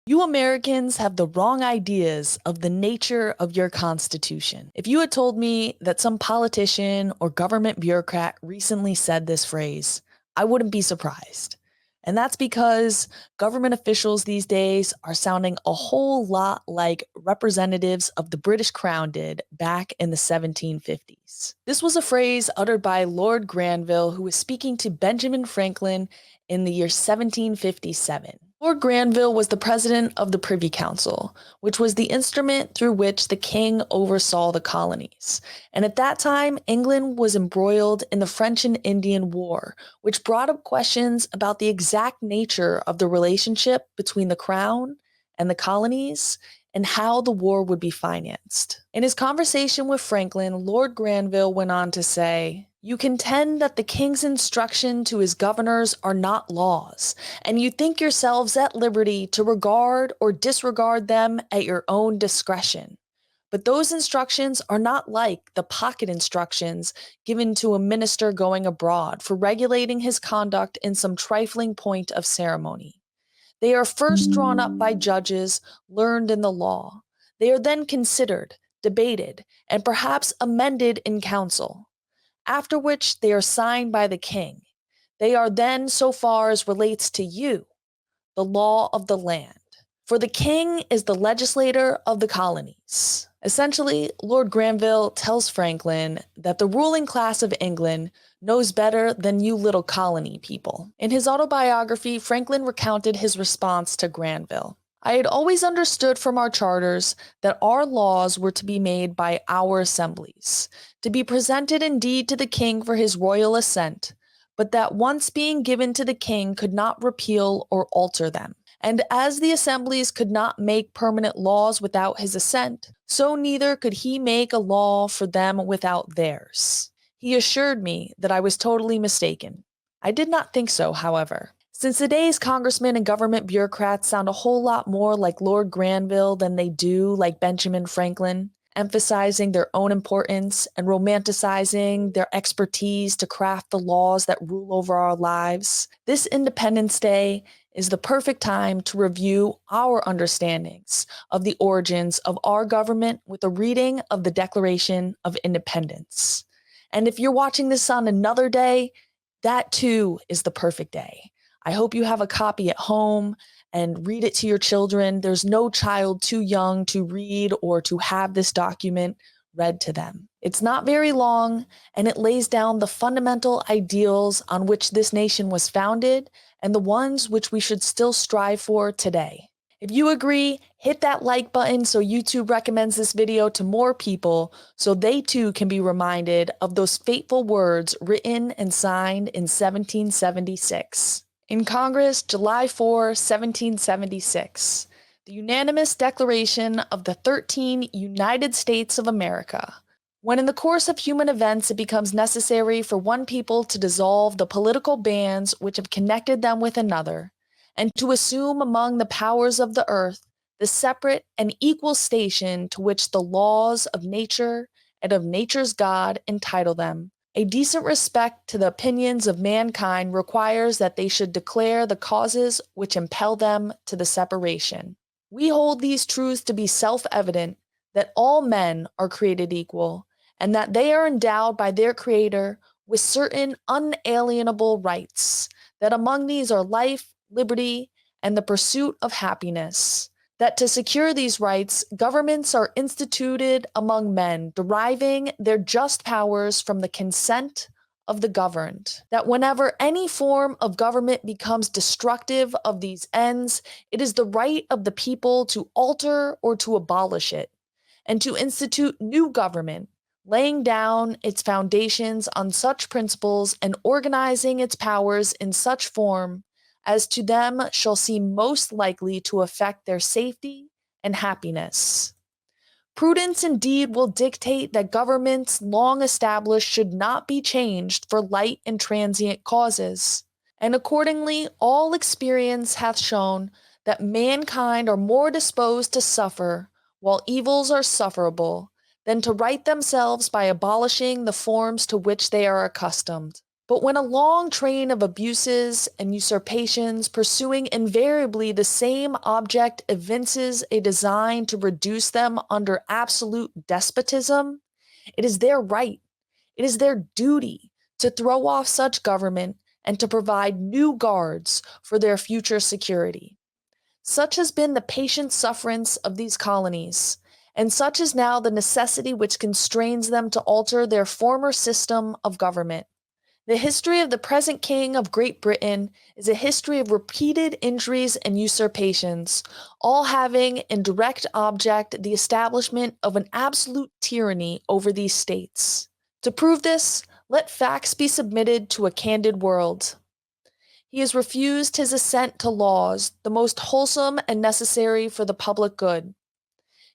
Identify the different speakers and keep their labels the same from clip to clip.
Speaker 1: You Americans have the wrong ideas of the nature of your Constitution. If you had told me that some politician or government bureaucrat recently said this phrase, I wouldn't be surprised. And that's because government officials these days are sounding a whole lot like representatives of the British Crown did back in the 1750s. This was a phrase uttered by Lord Granville, who was speaking to Benjamin Franklin in the year 1757. Lord Granville was the president of the Privy Council, which was the instrument through which the king oversaw the colonies. And at that time, England was embroiled in the French and Indian War, which brought up questions about the exact nature of the relationship between the crown and the colonies and how the war would be financed. In his conversation with Franklin, Lord Granville went on to say, "You contend that the king's instruction to his governors are not laws, and you think yourselves at liberty to regard or disregard them at your own discretion. But those instructions are not like the pocket instructions given to a minister going abroad for regulating his conduct in some trifling point of ceremony. They are first drawn up by judges learned in the law. They are then considered, debated, and perhaps amended in council, after which they are signed by the king. They are then, so far as relates to you, the law of the land. For the king is the legislator of the colonies." Essentially, Lord Granville tells Franklin that the ruling class of England knows better than you little colony people. In his autobiography, Franklin recounted his response to Granville. "I had always understood from our charters that our laws were to be made by our assemblies, to be presented indeed to the king for his royal assent, but that once being given to the king could not repeal or alter them. And as the assemblies could not make permanent laws without his assent, so neither could he make a law for them without theirs." He assured me that I was totally mistaken. I did not think so, however. Since today's congressmen and government bureaucrats sound a whole lot more like Lord Granville than they do like Benjamin Franklin, emphasizing their own importance and romanticizing their expertise to craft the laws that rule over our lives, this Independence Day is the perfect time to review our understandings of the origins of our government with a reading of the Declaration of Independence. And if you're watching this on another day, that too is the perfect day. I hope you have a copy at home and read it to your children. There's no child too young to read or to have this document read to them. It's not very long, and it lays down the fundamental ideals on which this nation was founded and the ones which we should still strive for today. If you agree, hit that like button so YouTube recommends this video to more people so they too can be reminded of those fateful words written and signed in 1776. In Congress, July 4, 1776, the unanimous declaration of the 13 United States of America. When in the course of human events it becomes necessary for one people to dissolve the political bands which have connected them with another, and to assume among the powers of the earth the separate and equal station to which the laws of nature and of nature's God entitle them, a decent respect to the opinions of mankind requires that they should declare the causes which impel them to the separation. We hold these truths to be self-evident, that all men are created equal, and that they are endowed by their Creator with certain unalienable rights, that among these are life, liberty, and the pursuit of happiness. That to secure these rights, governments are instituted among men, deriving their just powers from the consent of the governed. That whenever any form of government becomes destructive of these ends, it is the right of the people to alter or to abolish it, and to institute new government, laying down its foundations on such principles and organizing its powers in such form as to them shall seem most likely to affect their safety and happiness. Prudence indeed will dictate that governments long established should not be changed for light and transient causes, and accordingly all experience hath shown that mankind are more disposed to suffer, while evils are sufferable, than to right themselves by abolishing the forms to which they are accustomed. But when a long train of abuses and usurpations pursuing invariably the same object evinces a design to reduce them under absolute despotism, it is their right, it is their duty to throw off such government and to provide new guards for their future security. Such has been the patient sufferance of these colonies, and such is now the necessity which constrains them to alter their former system of government. The history of the present King of Great Britain is a history of repeated injuries and usurpations, all having in direct object the establishment of an absolute tyranny over these states. To prove this, let facts be submitted to a candid world. He has refused his assent to laws, the most wholesome and necessary for the public good.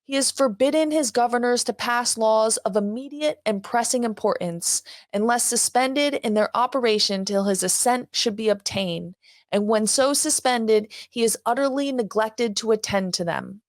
Speaker 1: He has forbidden his governors to pass laws of immediate and pressing importance, unless suspended in their operation till his assent should be obtained, and when so suspended, he has utterly neglected to attend to them.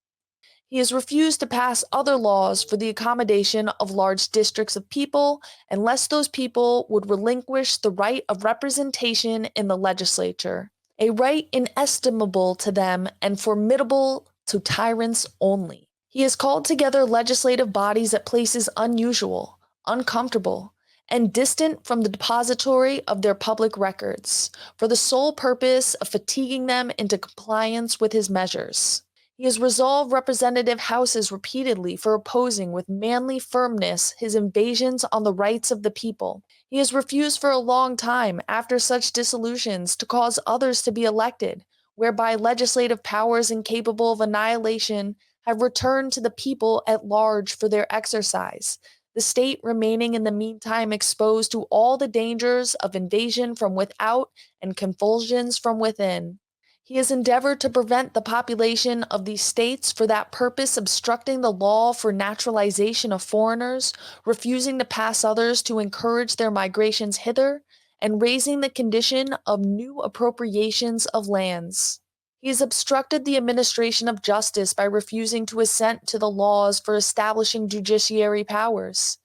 Speaker 1: He has refused to pass other laws for the accommodation of large districts of people, unless those people would relinquish the right of representation in the legislature, a right inestimable to them and formidable to tyrants only. He has called together legislative bodies at places unusual, uncomfortable, and distant from the depository of their public records, for the sole purpose of fatiguing them into compliance with his measures. He has resolved representative houses repeatedly for opposing with manly firmness his invasions on the rights of the people. He has refused for a long time, after such dissolutions, to cause others to be elected, whereby legislative powers incapable of annihilation have returned to the people at large for their exercise, the state remaining in the meantime exposed to all the dangers of invasion from without and convulsions from within. He has endeavored to prevent the population of these states for that purpose, obstructing the law for naturalization of foreigners, refusing to pass others to encourage their migrations hither, and raising the condition of new appropriations of lands. He has obstructed the administration of justice by refusing to assent to the laws for establishing judiciary powers.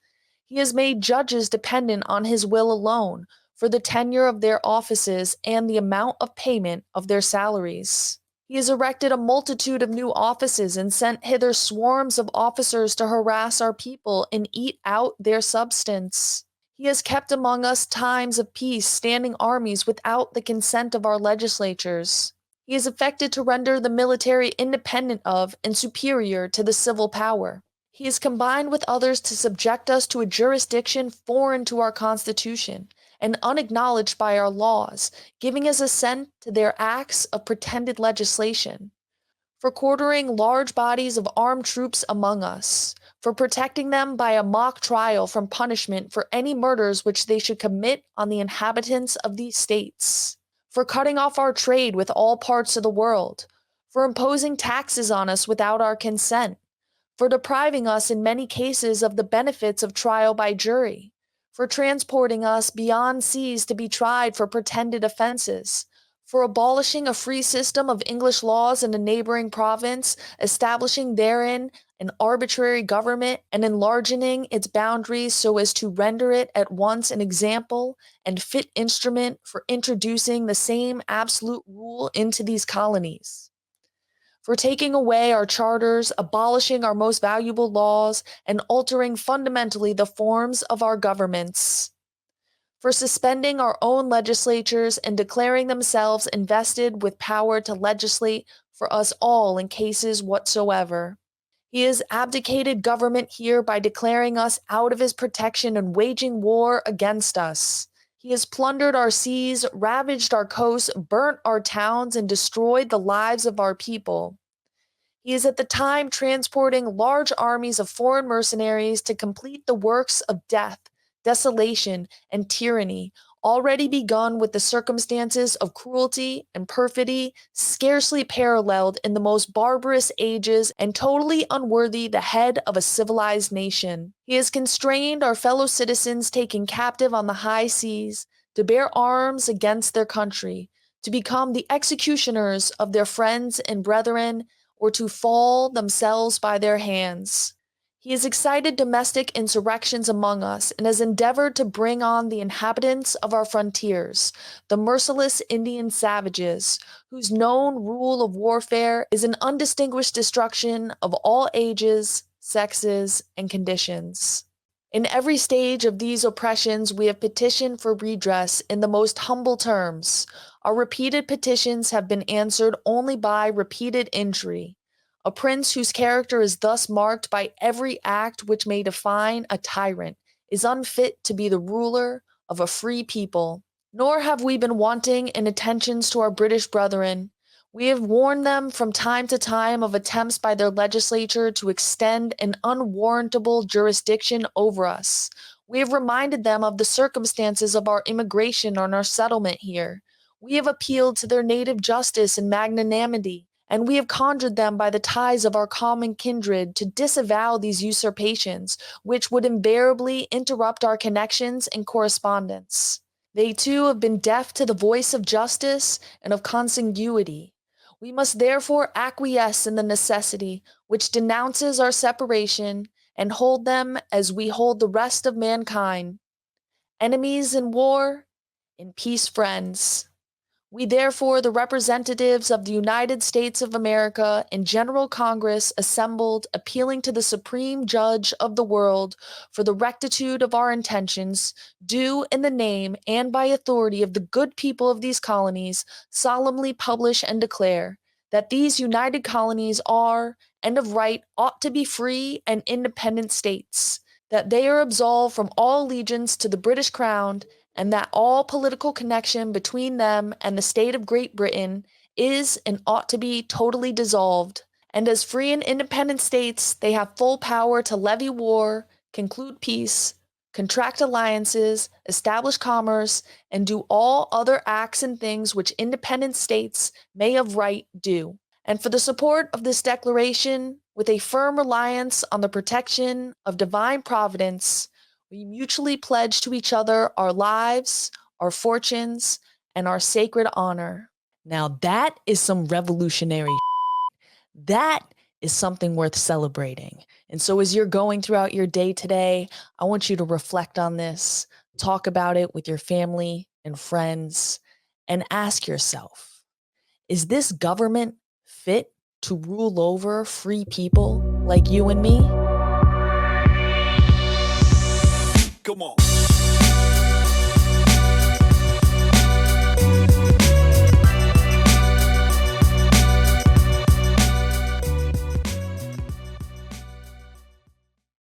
Speaker 1: He has made judges dependent on his will alone for the tenure of their offices and the amount of payment of their salaries. He has erected a multitude of new offices and sent hither swarms of officers to harass our people and eat out their substance. He has kept among us times of peace standing armies without the consent of our legislatures. He has effected to render the military independent of and superior to the civil power. He has combined with others to subject us to a jurisdiction foreign to our Constitution and unacknowledged by our laws, giving his assent to their acts of pretended legislation, for quartering large bodies of armed troops among us, for protecting them by a mock trial from punishment for any murders which they should commit on the inhabitants of these states, for cutting off our trade with all parts of the world, for imposing taxes on us without our consent, for depriving us in many cases of the benefits of trial by jury, for transporting us beyond seas to be tried for pretended offenses, for abolishing a free system of English laws in a neighboring province, establishing therein an arbitrary government, and enlarging its boundaries so as to render it at once an example and fit instrument for introducing the same absolute rule into these colonies, for taking away our charters, abolishing our most valuable laws, and altering fundamentally the forms of our governments, for suspending our own legislatures and declaring themselves invested with power to legislate for us all in cases whatsoever. He has abdicated government here by declaring us out of his protection and waging war against us. He has plundered our seas, ravaged our coasts, burnt our towns, and destroyed the lives of our people. He is at the time transporting large armies of foreign mercenaries to complete the works of death, desolation, and tyranny, already begun with the circumstances of cruelty and perfidy scarcely paralleled in the most barbarous ages and totally unworthy the head of a civilized nation. He has constrained our fellow citizens taken captive on the high seas to bear arms against their country, to become the executioners of their friends and brethren, or to fall themselves by their hands. He has excited domestic insurrections among us and has endeavored to bring on the inhabitants of our frontiers, the merciless Indian savages, whose known rule of warfare is an undistinguished destruction of all ages, sexes, and conditions. In every stage of these oppressions, we have petitioned for redress in the most humble terms. Our repeated petitions have been answered only by repeated injury. A prince whose character is thus marked by every act which may define a tyrant is unfit to be the ruler of a free people. Nor have we been wanting in attentions to our British brethren. We have warned them from time to time of attempts by their legislature to extend an unwarrantable jurisdiction over us. We have reminded them of the circumstances of our immigration and our settlement here. We have appealed to their native justice and magnanimity, and we have conjured them by the ties of our common kindred to disavow these usurpations, which would invariably interrupt our connections and correspondence. They too have been deaf to the voice of justice and of consanguinity. We must therefore acquiesce in the necessity which denounces our separation and hold them as we hold the rest of mankind, enemies in war, in peace friends. We therefore, the representatives of the United States of America in General Congress assembled, appealing to the Supreme Judge of the world for the rectitude of our intentions, do in the name and by authority of the good people of these colonies, solemnly publish and declare that these united colonies are, and of right ought to be free and independent states, that they are absolved from all allegiance to the British Crown, and that all political connection between them and the state of Great Britain is and ought to be totally dissolved. And as free and independent states, they have full power to levy war, conclude peace, contract alliances, establish commerce, and do all other acts and things which independent states may of right do. And for the support of this declaration, with a firm reliance on the protection of divine providence, we mutually pledge to each other our lives, our fortunes, and our sacred honor. Now that is some revolutionary. That is something worth celebrating. And so as you're going throughout your day today, I want you to reflect on this, talk about it with your family and friends, and ask yourself, is this government fit to rule over free people like you and me?
Speaker 2: Come on.